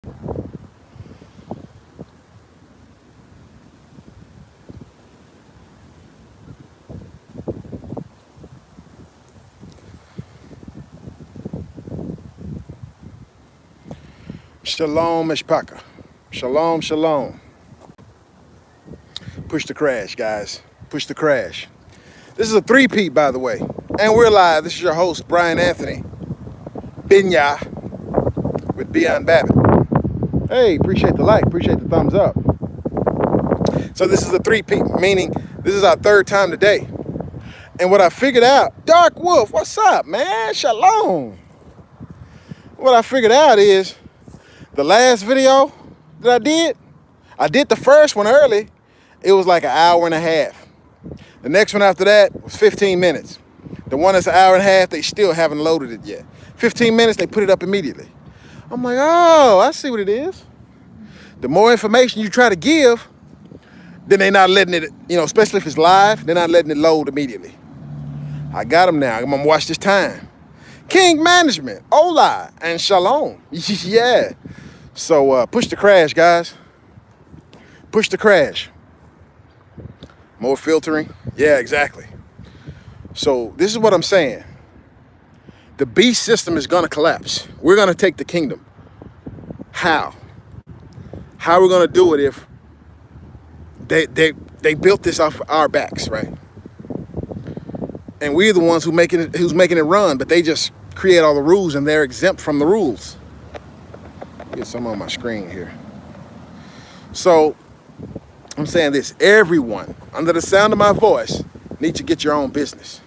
Shalom, Mishpaka. Shalom, shalom. Push the crash, guys. Push the crash. This is a three-peat, by the way. And we're live. This is your host, Brian Anthony Binya with Beyond Babbitt. Hey, appreciate the like. Appreciate the thumbs up. So this is a three-peat, meaning this is our third time today. And what I figured out, Dark Wolf, what's up, man? Shalom. What I figured out is the last video that I did the first one early. It was like an hour and a half. The next one after that was 15 minutes. The one that's an hour and a half, they still haven't loaded it yet. 15 minutes, they put it up immediately. I'm like, oh, I see what it is. The more information you try to give, then they're not letting it, especially if it's live, they're not letting it load immediately. I got them now. I'm gonna watch this time. King Management, hola, and shalom. Yeah. So push the crash, guys. Push the crash. More filtering. Yeah, exactly. So this is what I'm saying. The beast system is gonna collapse. We're gonna take the kingdom. How? How are we gonna do it if they built this off our backs, right? And we're the ones who's making it run, but they just create all the rules and they're exempt from the rules. Get some on my screen here. So I'm saying this, everyone under the sound of my voice needs to get your own business.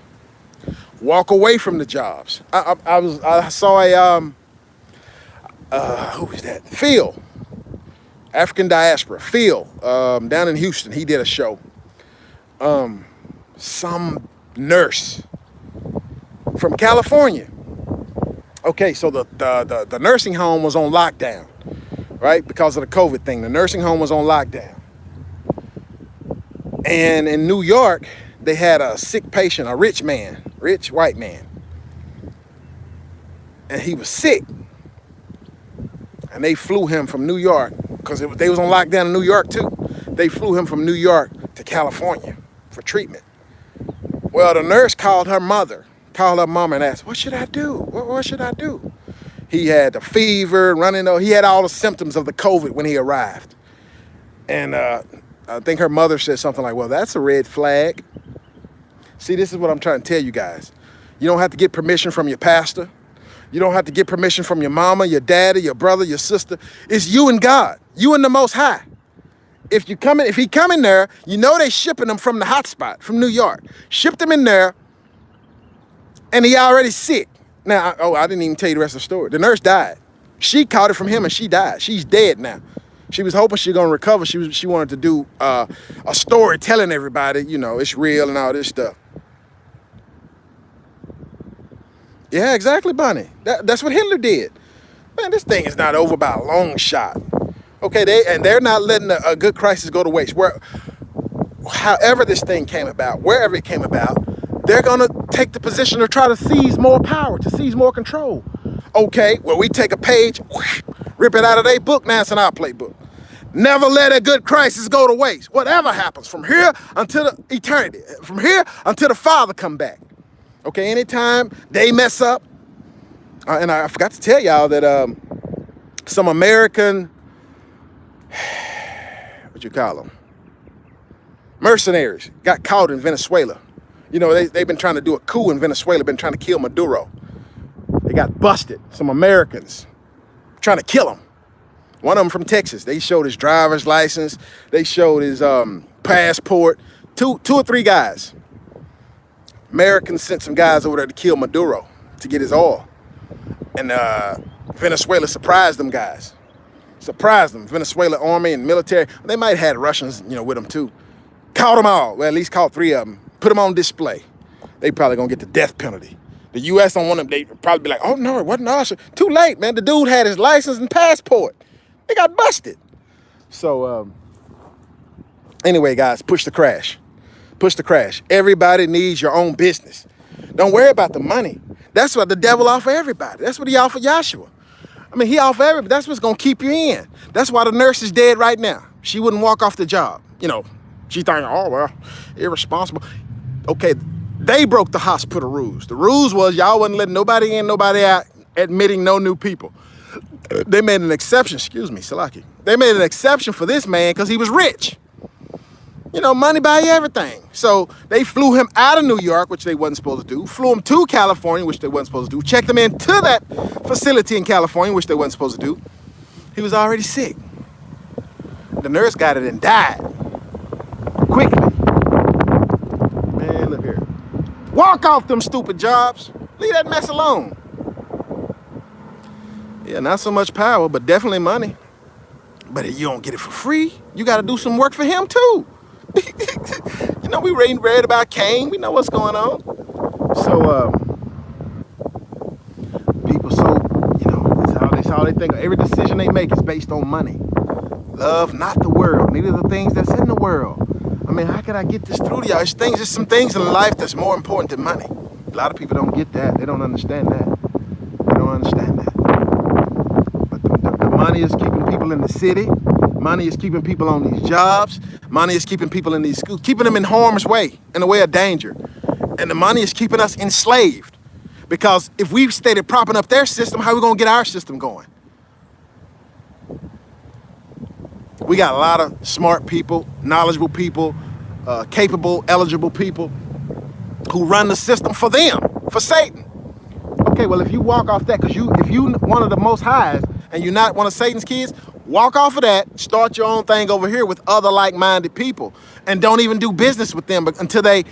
Walk away from the jobs. I saw a who was that? Phil, African diaspora. Phil, down in Houston, he did a show. Some nurse from California. Okay, so the nursing home was on lockdown, right? Because of the COVID thing, the nursing home was on lockdown. And in New York, they had a sick patient, a rich white man. And he was sick. And they flew him from New York, because they was on lockdown in New York too. They flew him from New York to California for treatment. Well, the nurse called her mama and asked, what should I do? What should I do? He had the fever, he had all the symptoms of the COVID when he arrived. And I think her mother said something like, well, that's a red flag. See, this is what I'm trying to tell you guys. You don't have to get permission from your pastor. You don't have to get permission from your mama, your daddy, your brother, your sister. It's you and God, you and the Most High. If he come in there, they shipping him from the hot spot, from New York. Shipped him in there, and he already sick. Now, I didn't even tell you the rest of the story. The nurse died. She caught it from him, and she died. She's dead now. She was hoping she was gonna recover. She wanted to do a story telling everybody, it's real and all this stuff. Yeah, exactly, Bunny. That's what Hitler did. Man, this thing is not over by a long shot. Okay, they're not letting a good crisis go to waste. However this thing came about, wherever it came about, they're gonna take the position to try to seize more power, to seize more control. Okay, well, we take a page, rip it out of their book, now it's in our playbook. Never let a good crisis go to waste. Whatever happens from here until eternity, from here until the Father come back. Okay, anytime they mess up, and I forgot to tell y'all that some American, mercenaries got caught in Venezuela. They've been trying to do a coup in Venezuela, been trying to kill Maduro. They got busted, some Americans trying to kill him. One of them from Texas. They showed his driver's license. They showed his passport. Two or three guys. Americans sent some guys over there to kill Maduro, to get his oil. And Venezuela surprised them guys. Surprised them. Venezuela army and military. They might have had Russians, with them too. Caught them all. Well, at least caught 3 of them. Put them on display. They probably gonna get the death penalty. The U.S. don't want them. They probably be like, oh no, it wasn't us. Too late, man. The dude had his license and passport. They got busted. So anyway, guys, push the crash. Push the crash. Everybody needs your own business. Don't worry about the money. That's what the devil offer everybody. That's what he offered Yahshua. I mean, he offer everybody. That's what's gonna keep you in. That's why the nurse is dead right now. She wouldn't walk off the job. You know, she thinking, oh well, irresponsible. Okay, they broke the hospital rules. The rules was y'all wasn't letting nobody in, nobody out, admitting no new people. They made an exception, excuse me, Salaki. They made an exception for this man because he was rich. You know, money buy you everything. So they flew him out of New York, which they wasn't supposed to do, flew him to California, which they wasn't supposed to do, checked him into that facility in California, which they wasn't supposed to do. He was already sick. The nurse got it and died. Quickly. Man, look here. Walk off them stupid jobs. Leave that mess alone. Yeah, not so much power, but definitely money. But you don't get it for free. You got to do some work for him too. You know, we read about Cain. We know what's going on. So, people, you know, that's how they think. Every decision they make is based on money. Love not the world, neither the things that's in the world. I mean, how can I get this through to y'all? There's some things in life that's more important than money. A lot of people don't get that. They don't understand that. They don't understand that. But the money is keeping people in the city. Money is keeping people on these jobs. Money is keeping people in these schools, keeping them in harm's way, in the way of danger. And the money is keeping us enslaved. Because if we stayed propping up their system, how are we going to get our system going? We got a lot of smart people, knowledgeable people, capable, eligible people who run the system for them, for Satan. Okay, well, if you walk off that, because if you one of the most highs and you're not one of Satan's kids, walk off of that, start your own thing over here with other like-minded people, and don't even do business with them until they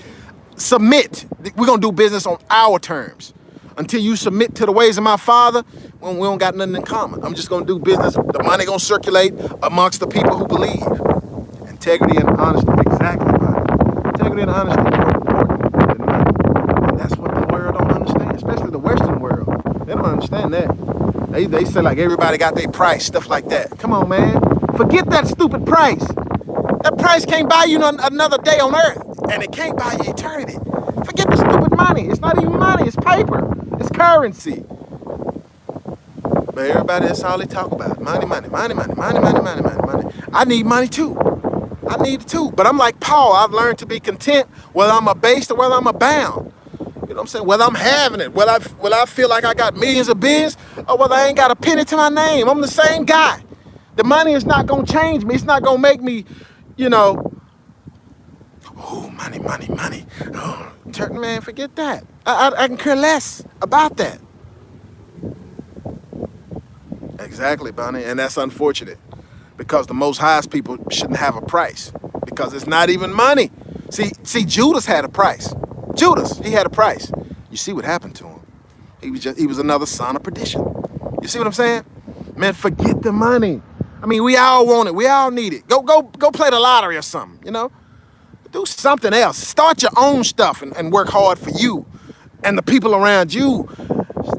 submit. We're going to do business on our terms. Until you submit to the ways of my Father, when we don't got nothing in common. I'm just going to do business. The money going to circulate amongst the people who believe. Integrity and honesty. Exactly, right. Integrity and honesty are more important than money. And that's what the world don't understand, especially the Western world. They don't understand that. They say like everybody got their price, stuff like that. Come on, man. Forget that stupid price. That price can't buy you another day on earth. And it can't buy you eternity. Forget the stupid money. It's not even money. It's paper. It's currency. But everybody, that's all they talk about. Money, money, money, money, money, money, money, money, money. I need money too. I need it too. But I'm like Paul. I've learned to be content whether I'm abased or whether I'm abound. You know what I'm saying? Whether I'm having it, whether I feel like I got millions of bills, or whether I ain't got a penny to my name. I'm the same guy. The money is not going to change me. It's not going to make me, you know, oh, money, money, money. Oh, man, forget that. I can care less about that. Exactly, Bonnie. And that's unfortunate. Because the most highest people shouldn't have a price. Because it's not even money. See, Judas had a price. Judas, he had a price. You see what happened to him. He was another son of perdition. You see what I'm saying? Man, forget the money. I mean, we all want it. We all need it. Go play the lottery or something, you know? Do something else. Start your own stuff and work hard for you and the people around you.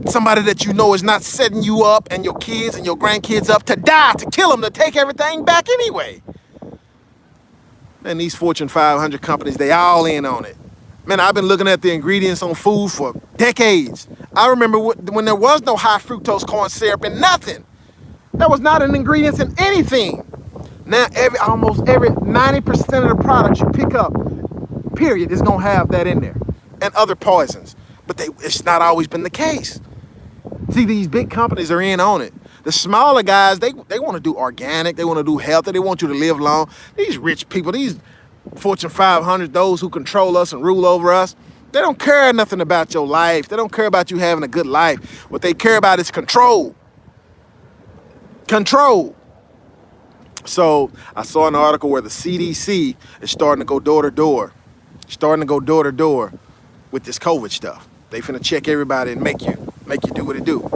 Somebody that you know is not setting you up and your kids and your grandkids up to die, to kill them, to take everything back anyway. Man, these Fortune 500 companies, they all in on it. Man, I've been looking at the ingredients on food for decades. I remember when there was no high fructose corn syrup in nothing. That was not an ingredient in anything. Now, almost every 90% of the products you pick up, period, is gonna have that in there, and other poisons. But it's not always been the case. See, these big companies are in on it. The smaller guys, they want to do organic, they want to do healthy, they want you to live long. These rich people, these Fortune 500, those who control us and rule over us, they don't care nothing about your life. They don't care about you having a good life. What they care about is control. Control. So I saw an article where the CDC is starting to go door to door, with this COVID stuff. They finna check everybody and make you do what it do.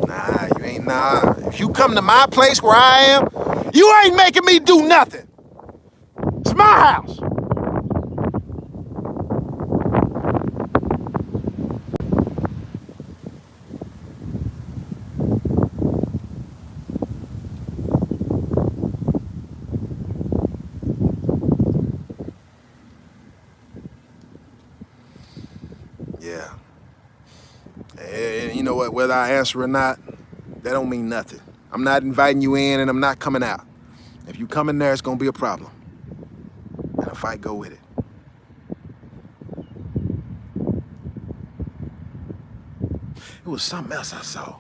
Nah, you ain't, nah. If you come to my place where I am, you ain't making me do nothing. It's my house. Yeah. And you know what, whether I answer or not, That don't mean nothing. I'm not inviting you in and I'm not coming out. If you come in there, it's gonna be a problem. And a fight go with it. It was something else I saw.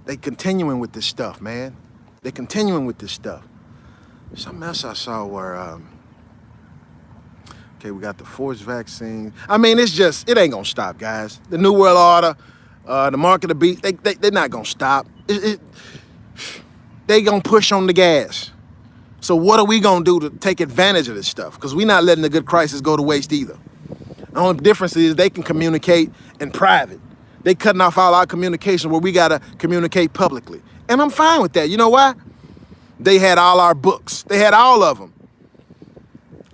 They continuing with this stuff, man. They continuing with this stuff. Something else I saw where, okay, we got the forced vaccine. I mean, it's just, it ain't gonna stop, guys. The New World Order, the mark of the beast, they're not gonna stop. They gonna push on the gas. So what are we gonna do to take advantage of this stuff? Because we're not letting the good crisis go to waste either. The only difference is they can communicate in private. They cutting off all our communication where we gotta communicate publicly. And I'm fine with that. You know why? They had all our books. They had all of them.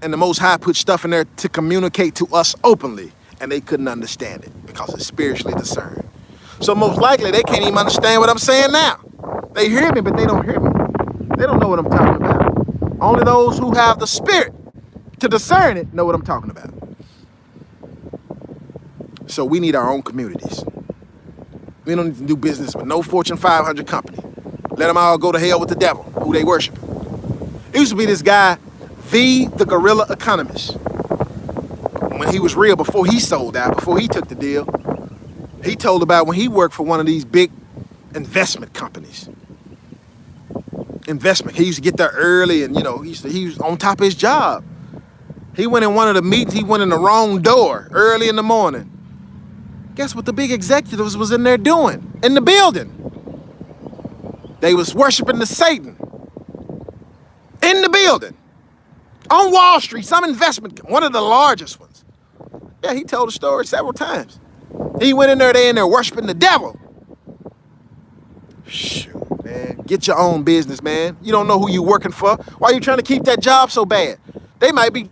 And the Most High put stuff in there to communicate to us openly. And they couldn't understand it because it's spiritually discerned. So most likely they can't even understand what I'm saying now. They hear me, but they don't hear me. They don't know what I'm talking about. Only those who have the spirit to discern it know what I'm talking about. So we need our own communities. We don't need to do business with no Fortune 500 company. Let them all go to hell with the devil, who they worship. It used to be this guy, V, the Guerrilla Economist. When he was real, before he sold out, before he took the deal, he told about when he worked for one of these big investment companies. He used to get there early and, you know, he was on top of his job. He went in one of the meetings, he went in the wrong door early in the morning. Guess what the big executives was in there doing? In the building. They was worshiping the Satan. In the building. On Wall Street, some investment, one of the largest ones. Yeah, he told the story several times. He went in there, they in there worshiping the devil. Shoot, man. Get your own business, man. You don't know who you working for. Why are you trying to keep that job so bad? They might be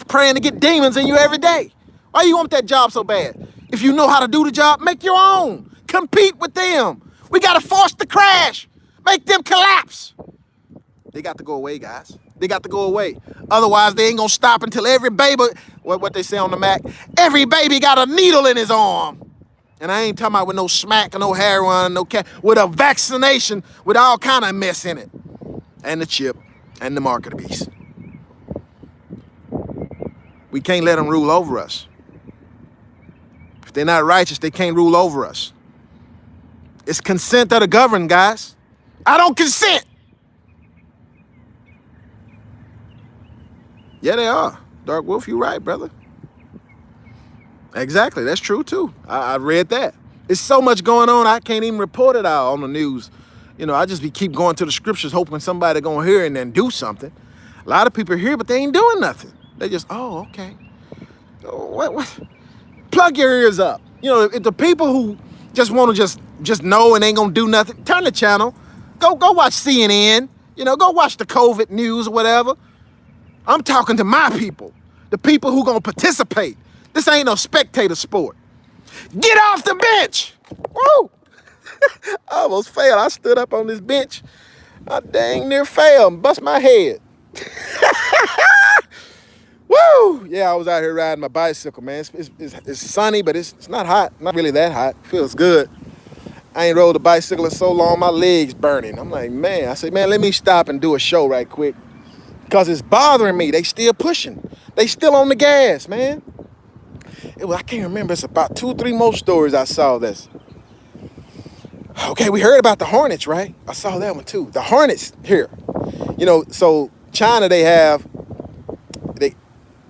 praying to get demons in you every day. Why you want that job so bad? If you know how to do the job, make your own. Compete with them. We got to force the crash. Make them collapse. They got to go away, guys. They got to go away. Otherwise, they ain't going to stop until every baby, what they say on the Mac, every baby got a needle in his arm. And I ain't talking about with no smack or no heroin, no with a vaccination with all kind of mess in it. And the chip and the mark of the beast. We can't let them rule over us. If they're not righteous, they can't rule over us. It's consent of the governed, guys. I don't consent. Yeah, they are. Dark Wolf, you right, brother. Exactly, that's true too. I read that. There's so much going on, I can't even report it out on the news. You know, I just keep going to the scriptures hoping somebody gonna hear it and then do something. A lot of people hear, but they ain't doing nothing. They just, oh, okay. What? Plug your ears up. You know, if the people who just want to just know and ain't gonna do nothing, turn the channel. Go watch CNN. You know, go watch the COVID news or whatever. I'm talking to my people, the people who gonna participate. This ain't no spectator sport. Get off the bench. Woo! I almost failed. I stood up on this bench. I dang near fell and bust my head. Woo! Yeah, I was out here riding my bicycle, man. It's sunny, but it's not hot. Not really that hot. Feels good. I ain't rode a bicycle in so long, my legs burning. I'm like, man. I said, man, let me stop and do a show right quick. Because it's bothering me. They still pushing. They still on the gas, man. I can't remember. It's about 2 or 3 more stories I saw this. Okay, we heard about the Hornets, right? I saw that one too. The Hornets here. You know, so China, they have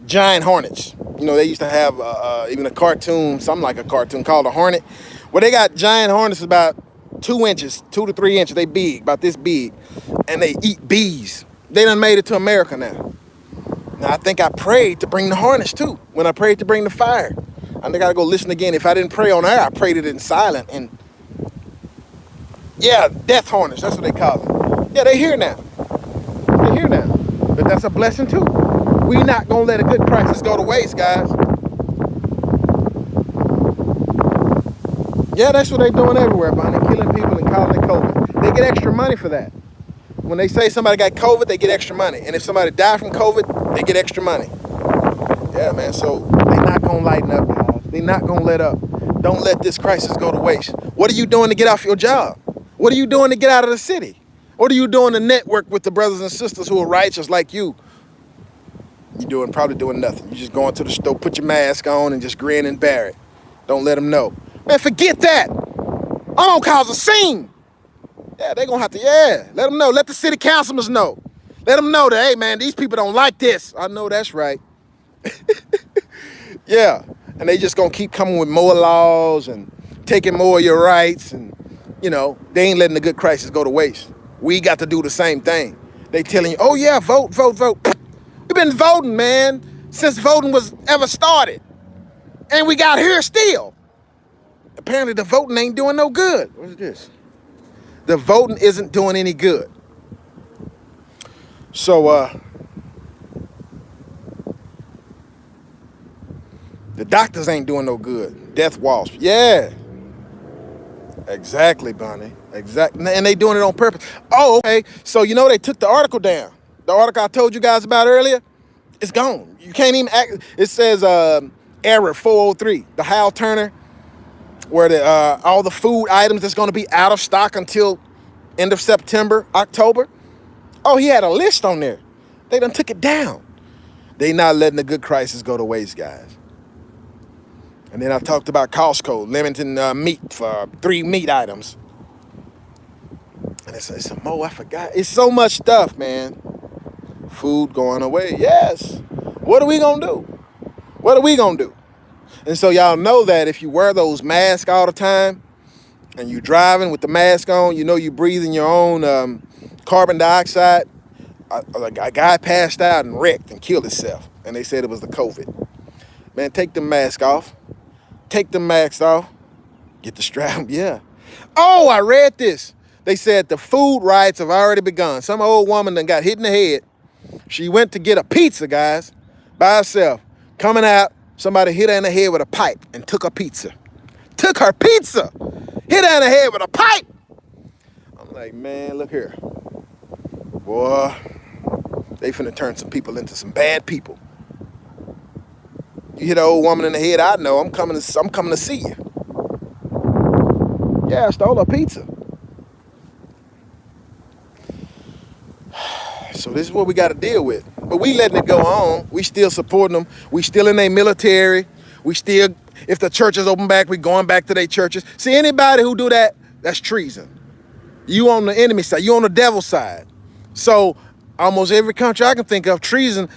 giant hornets. You know, they used to have even a cartoon, something like a cartoon called a hornet. Well, they got giant hornets about 2 inches, 2 to 3 inches. They big, about this big. And they eat bees. They done made it to America now. Now, I think I prayed to bring the hornets too. When I prayed to bring the fire. I gotta go listen again. If I didn't pray on air, I prayed it in silent. And yeah, death hornets, that's what they call them. Yeah, they here now. They're here now. But that's a blessing too. We not gonna let a good crisis go to waste, guys. Yeah, that's what they doing everywhere, Bonnie. Killing people and calling it COVID. They get extra money for that. When they say somebody got COVID, they get extra money. And if somebody died from COVID, they get extra money. Yeah, man, so they not gonna lighten up, guys. They not gonna let up. Don't let this crisis go to waste. What are you doing to get off your job? What are you doing to get out of the city? What are you doing to network with the brothers and sisters who are righteous like you? You're probably doing nothing. You just going to the store, put your mask on, and just grin and bear it. Don't let them know. Man, forget that. I'm gonna cause a scene. Yeah, they're gonna have to, let them know. Let the city councilors know. Let them know that, hey, man, these people don't like this. I know that's right. Yeah, and they just gonna keep coming with more laws and taking more of your rights, and, they ain't letting the good crisis go to waste. We got to do the same thing. They telling you, oh, yeah, vote, vote, vote. We've been voting, man, since voting was ever started. And we got here still. Apparently the voting ain't doing no good. What is this? The voting isn't doing any good. So, the doctors ain't doing no good. Death wasp. Yeah. Exactly, Bonnie. Exactly. And they doing it on purpose. Oh, okay. So, they took the article down. The article I told you guys about earlier, it's gone. You can't even act. It says error 403. The Hal Turner, where all the food items that's going to be out of stock until end of September, October. Oh, he had a list on there. They done took it down. They not letting the good crisis go to waste, guys. And then I talked about Costco limiting meat for 3 meat items. And it's some more, I forgot. It's so much stuff, man. Food going away. Yes. What are we going to do? What are we going to do? And so y'all know that if you wear those masks all the time and you driving with the mask on, you breathing your own carbon dioxide. A guy passed out and wrecked and killed himself. And they said it was the COVID. Man, take the mask off. Take the masks off. Get the strap. Yeah. Oh, I read this. They said the food riots have already begun. Some old woman done got hit in the head. She went to get a pizza, guys, by herself. Coming out, somebody hit her in the head with a pipe and took her pizza. Took her pizza. Hit her in the head with a pipe. I'm like, man, look here. Boy, they finna turn some people into some bad people. You hit an old woman in the head, I know. I'm coming to see you. Yeah, I stole her pizza. So this is what we got to deal with. But we letting it go on. We still supporting them. We still in their military. We still, if the churches open back, we going back to their churches. See, anybody who do that, that's treason. You on the enemy side. You on the devil's side. So almost every country I can think of, treason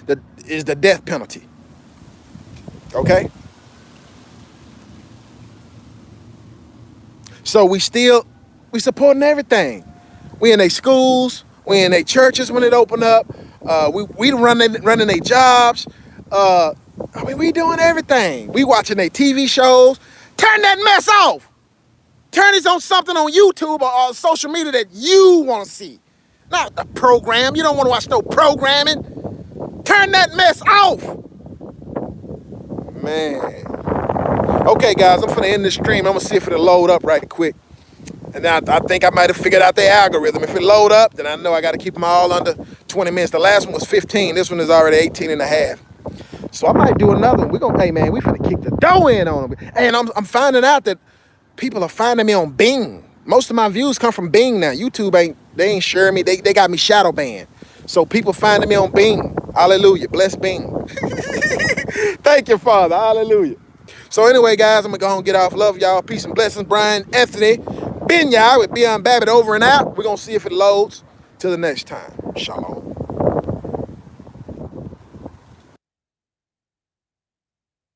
is the death penalty. Okay? So we supporting everything. We in their schools. We in their churches when it open up. We running their jobs. We doing everything. We watching their TV shows. Turn that mess off. Turn it on something on YouTube or social media that you want to see. Not the program. You don't want to watch no programming. Turn that mess off. Man. Okay, guys, I'm finna end this stream. I'm gonna see if it'll load up right quick. And I think I might have figured out the algorithm. If it load up, then I know I got to keep them all under 20 minutes. The last one was 15. This one is already 18 and a half. So I might do another one. Hey, man, we finna kick the dough in on them. And I'm finding out that people are finding me on Bing. Most of my views come from Bing now. YouTube ain't sharing me. They got me shadow banned. So people finding me on Bing. Hallelujah. Bless Bing. Thank you, Father. Hallelujah. So anyway, guys, I'm going to go home and get off. Love y'all. Peace and blessings. Brian Anthony Binyah with Beyond Babbitt over and out. We're going to see if it loads. Till the next time. Shalom.